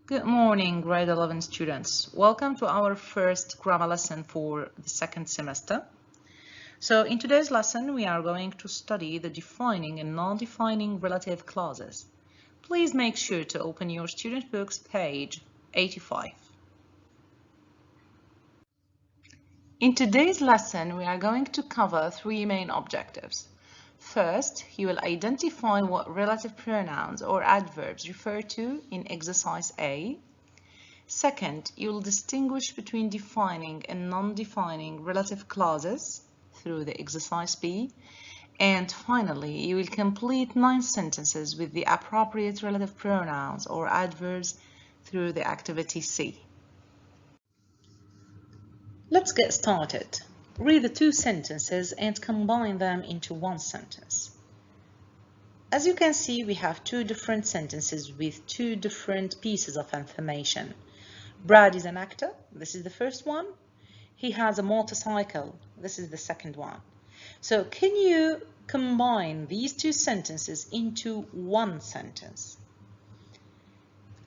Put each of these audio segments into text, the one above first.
Good morning, grade 11 students. Welcome to our first grammar lesson for the second semester. So in today's lesson, we are going to study the defining and non-defining relative clauses. Please make sure to open your student books, page 85. In today's lesson, we are going to cover three main objectives. First, you will identify what relative pronouns or adverbs refer to in exercise A. Second, you will distinguish between defining and non-defining relative clauses through the exercise B. And finally, you will complete 9 sentences with the appropriate relative pronouns or adverbs through the activity C. Let's get started. Read the 2 sentences and combine them into one sentence. As you can see, we have 2 different sentences with 2 different pieces of information. Brad is an actor. This is the first one. He has a motorcycle. This is the second one. So can you combine these 2 sentences into one sentence?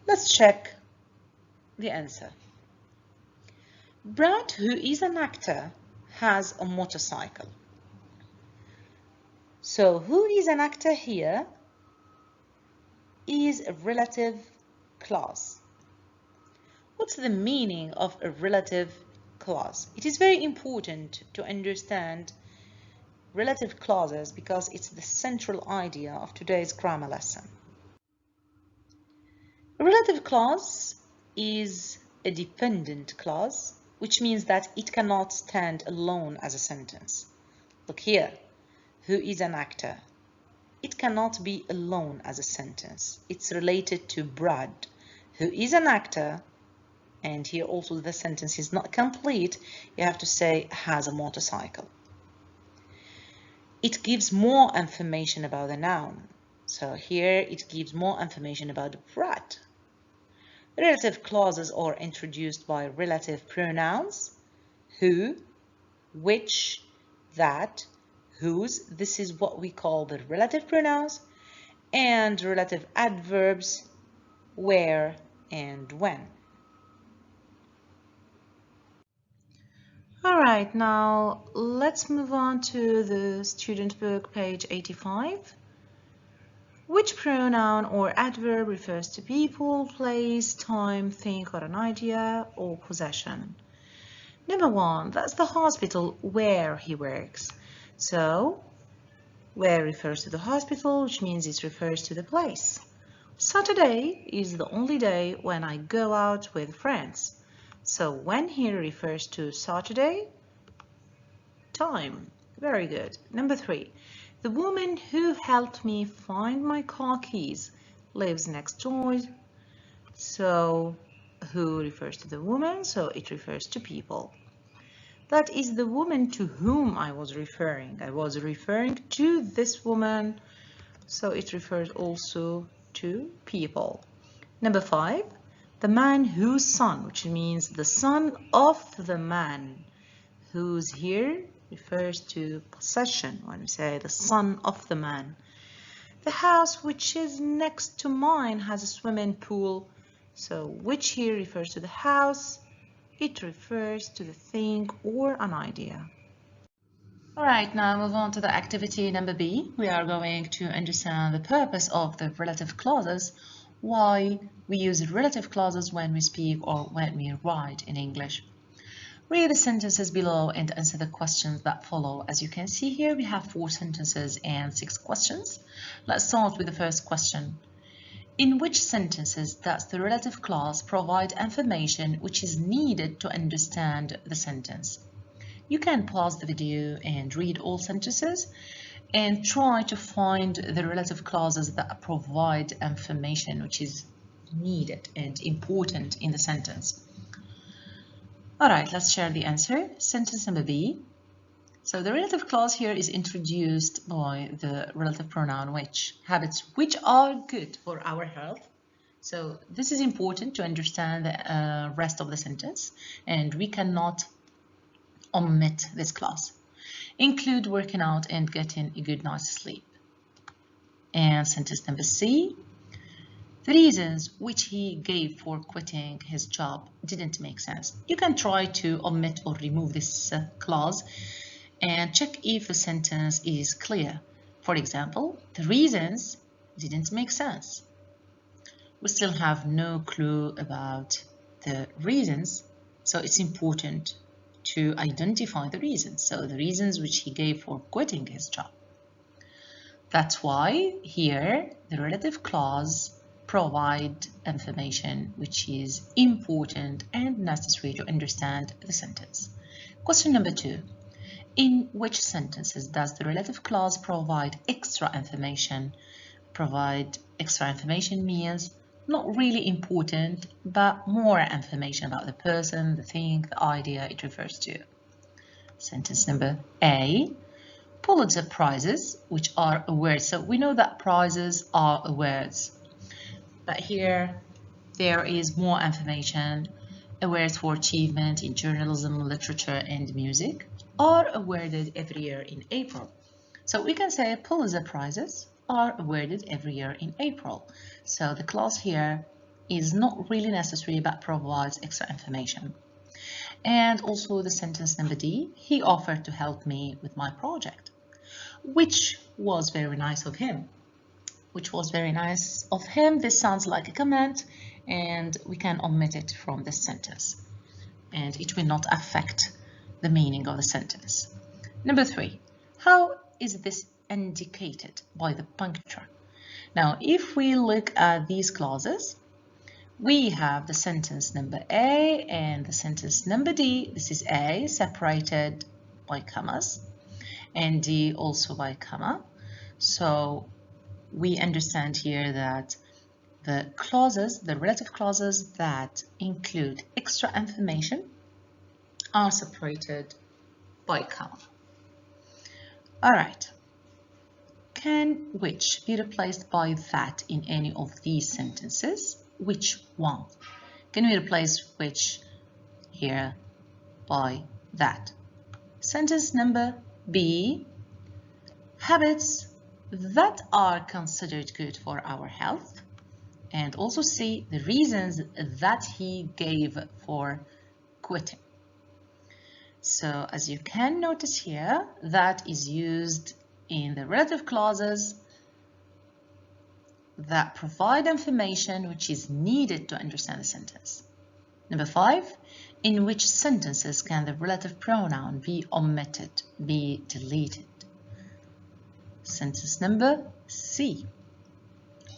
Let's check the answer. Brad, who is an actor, has a motorcycle. So who is an actor here is a relative clause. What's the meaning of a relative clause? It is very important to understand relative clauses because it's the central idea of today's grammar lesson. A relative clause is a dependent clause, which means that it cannot stand alone as a sentence. Look here, who is an actor? It cannot be alone as a sentence. It's related to Brad, who is an actor. And here also the sentence is not complete. You have to say has a motorcycle. It gives more information about the noun. So here it gives more information about Brad. Relative clauses are introduced by relative pronouns. Who, which, that, whose. This is what we call the relative pronouns. And relative adverbs, where and when. All right, now let's move on to the student book, page 85. Which pronoun or adverb refers to people, place, time, thing, or an idea, or possession? Number 1, that's the hospital where he works. So, where refers to the hospital, which means it refers to the place. Saturday is the only day when I go out with friends. So when here refers to Saturday, time. Very good. Number 3, the woman who helped me find my car keys lives next door. So who refers to the woman? So it refers to people. That is the woman to whom I was referring. I was referring to this woman. So it refers also to people. Number 5, the man whose son, which means the son of the man, whose here refers to possession when we say the son of the man. The house which is next to mine has a swimming pool. So which here refers to the house, it refers to the thing or an idea. All right, now move on to the activity number B. We are going to understand the purpose of the relative clauses, why we use relative clauses when we speak or when we write in English. Read the sentences below and answer the questions that follow. As you can see here, we have 4 sentences and 6 questions. Let's start with the first question. In which sentences does the relative clause provide information which is needed to understand the sentence? You can pause the video and read all sentences and try to find the relative clauses that provide information which is needed and important in the sentence. All right, let's share the answer. Sentence number B. So the relative clause here is introduced by the relative pronoun which. Habits which are good for our health. So this is important to understand the rest of the sentence, and we cannot omit this clause. Include working out and getting a good night's sleep. And sentence number C. The reasons which he gave for quitting his job didn't make sense. You can try to omit or remove this clause and check if the sentence is clear. For example, the reasons didn't make sense. We still have no clue about the reasons, so it's important to identify the reasons. So the reasons which he gave for quitting his job. That's why here the relative clause provide information which is important and necessary to understand the sentence. Question number 2. In which sentences does the relative clause provide extra information? Provide extra information means not really important, but more information about the person, the thing, the idea it refers to. Sentence number A. Pulitzer Prizes, which are awards. So we know that prizes are awards. But here there is more information. Awards for achievement in journalism, literature, and music are awarded every year in April. So we can say Pulitzer Prizes are awarded every year in April. So the clause here is not really necessary but provides extra information. And also the sentence number D, he offered to help me with my project, which was very nice of him. Which was very nice of him. This sounds like a comment and we can omit it from this sentence and it will not affect the meaning of the sentence. Number 3, how is this indicated by the puncture? Now, if we look at these clauses, we have the sentence number A and the sentence number D. This is A separated by commas and D also by comma. So we understand here that the clauses, the relative clauses that include extra information are separated by comma. All right. Can which be replaced by that in any of these sentences? Which one? Can we replace which here by that? Sentence number B, habits that are considered good for our health, and also C, the reasons that he gave for quitting. So as you can notice here, that is used in the relative clauses that provide information which is needed to understand the sentence. Number 5, in which sentences can the relative pronoun be omitted, be deleted? Sentence number C.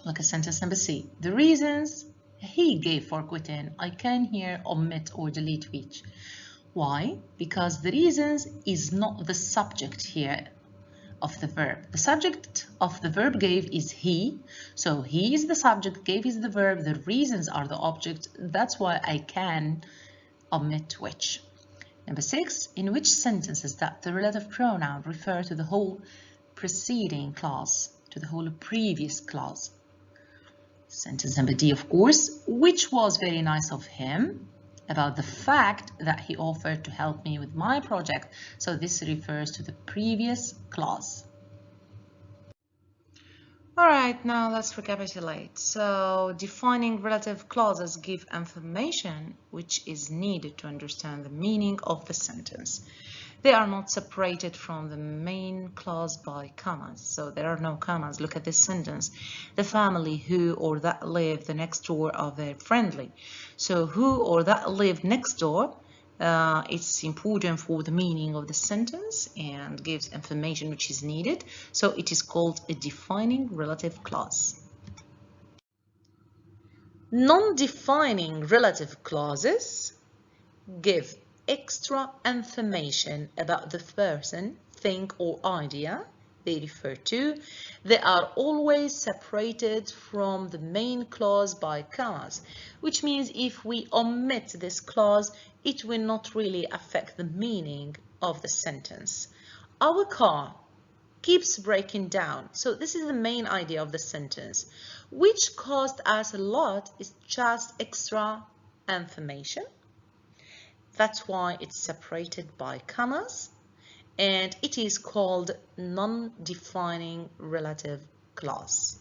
Look at sentence number C. The reasons he gave for quitting, I can here omit or delete which. Why? Because the reasons is not the subject here of the verb. The subject of the verb gave is he. So he is the subject, gave is the verb, the reasons are the object. That's why I can omit which. Number 6, in which sentences does the relative pronoun refer to the whole preceding clause, to the whole previous clause? Sentence number D, of course, which was very nice of him about the fact that he offered to help me with my project. So this refers to the previous clause. All right, now let's recapitulate. So defining relative clauses give information which is needed to understand the meaning of the sentence. They are not separated from the main clause by commas. So there are no commas. Look at this sentence. The family who or that live the next door are very friendly. So who or that live next door, it's important for the meaning of the sentence and gives information which is needed. So it is called a defining relative clause. Non-defining relative clauses give extra information about the person, thing, or idea they refer to. They are always separated from the main clause by commas, which means if we omit this clause, it will not really affect the meaning of the sentence. Our car keeps breaking down. So this is the main idea of the sentence. Which cost us a lot is just extra information. That's why it's separated by commas, and it is called non-defining relative clause.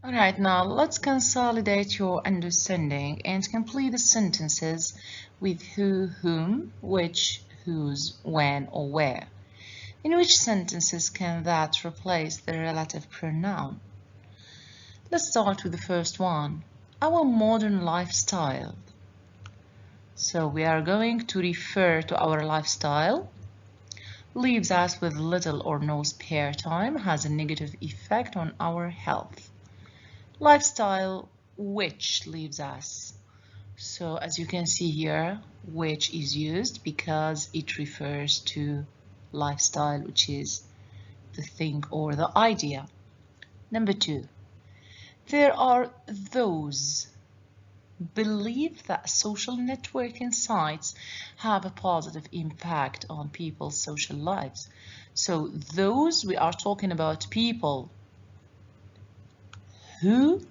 All right, now let's consolidate your understanding and complete the sentences with who, whom, which, whose, when, or where. In which sentences can that replace the relative pronoun? Let's start with the first one. Our modern lifestyle. So we are going to refer to our lifestyle. Leaves us with little or no spare time, has a negative effect on our health. Lifestyle, which leaves us. So as you can see here, which is used because it refers to lifestyle, which is the thing or the idea. Number 2, there are those believe that social networking sites have a positive impact on people's social lives. So those, we are talking about people who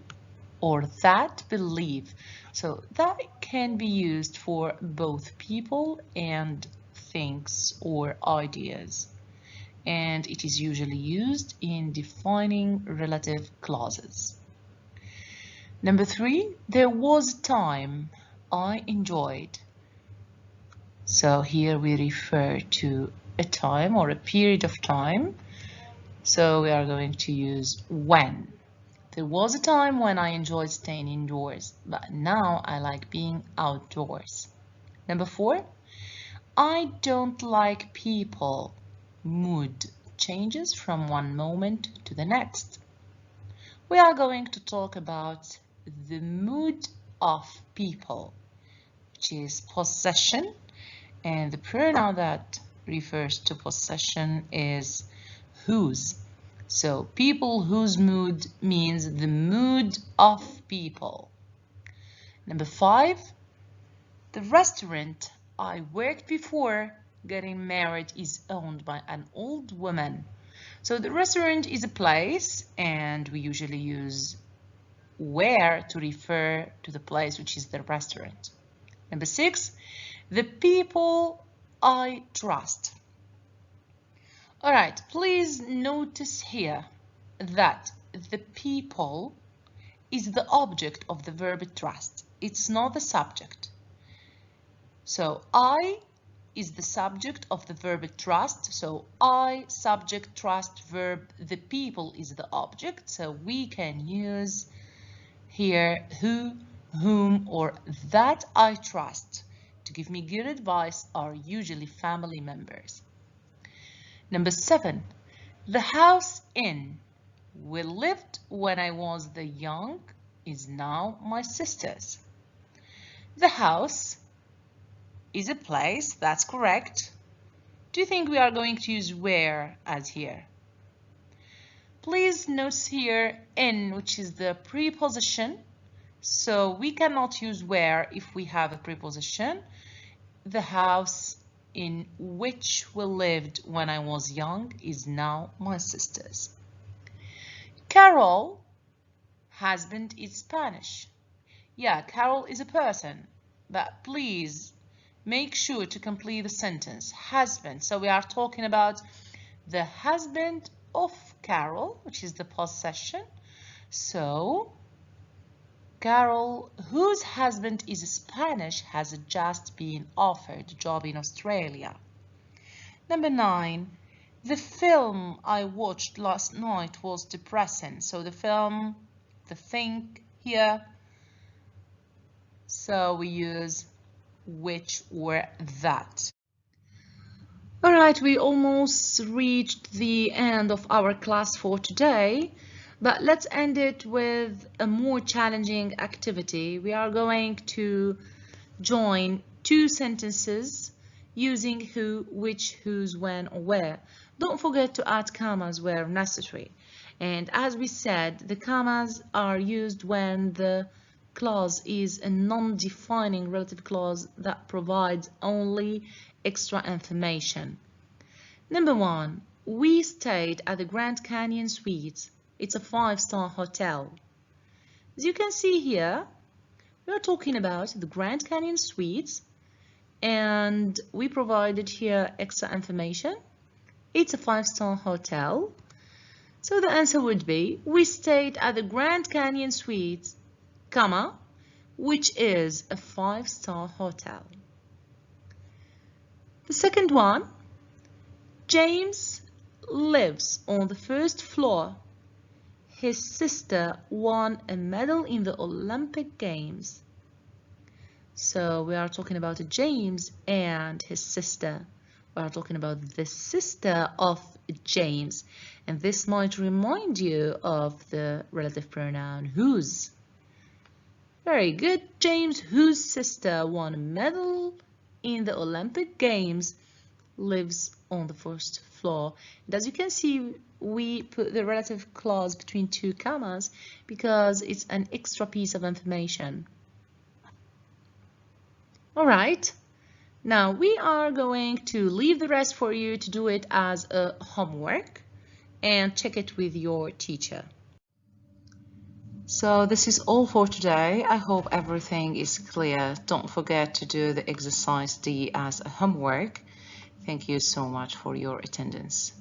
or that believe. So that can be used for both people and things or ideas. And it is usually used in defining relative clauses. Number 3, there was a time I enjoyed. So here we refer to a time or a period of time. So we are going to use when. There was a time when I enjoyed staying indoors, but now I like being outdoors. Number 4, I don't like people. Mood changes from one moment to the next. We are going to talk about the mood of people, which is possession, and the pronoun that refers to possession is whose. So people whose mood means the mood of people. Number 5, the restaurant I worked before getting married is owned by an old woman. So the restaurant is a place, and we usually use where to refer to the place, which is the restaurant. Number 6, the people I trust. All right, please notice here that the people is the object of the verb trust. It's not the subject. So I is the subject of the verb trust. So I, subject, trust, verb. The people is the object. So we can use here who, whom, or that I trust to give me good advice are usually family members. Number 7, the house in we lived when I was the young is now my sister's. The house is a place, that's correct. Do you think we are going to use where as here? Please notice here in, which is the preposition. So we cannot use where if we have a preposition. The house in which we lived when I was young is now my sister's. Carol, husband is Spanish. Yeah, Carol is a person, but please make sure to complete the sentence. Husband, so we are talking about the husband of Carol, which is the possession. So Carol, whose husband is Spanish, has just been offered a job in Australia. Number 9, the film I watched last night was depressing. So the film, the thing here. So we use which or that. All right, we almost reached the end of our class for today. But let's end it with a more challenging activity. We are going to join 2 sentences using who, which, whose, when, or where. Don't forget to add commas where necessary. And as we said, the commas are used when the clause is a non-defining relative clause that provides only extra information. Number 1, we stayed at the Grand Canyon Suites. It's a 5-star hotel. As you can see here, we are talking about the Grand Canyon Suites, and we provided here extra information. It's a 5-star hotel. So the answer would be, we stayed at the Grand Canyon Suites, comma, which is a 5-star hotel. The second one, James lives on the first floor. His sister won a medal in the Olympic Games. So we are talking about James and his sister. We are talking about the sister of James. And this might remind you of the relative pronoun whose. Very good. James, whose sister won a medal in the Olympic Games, lives on the first floor. And as you can see, we put the relative clause between two commas because it's an extra piece of information. All right, now we are going to leave the rest for you to do it as a homework and check it with your teacher. So this is all for today. I hope everything is clear. Don't forget to do the exercise D as a homework. Thank you so much for your attendance.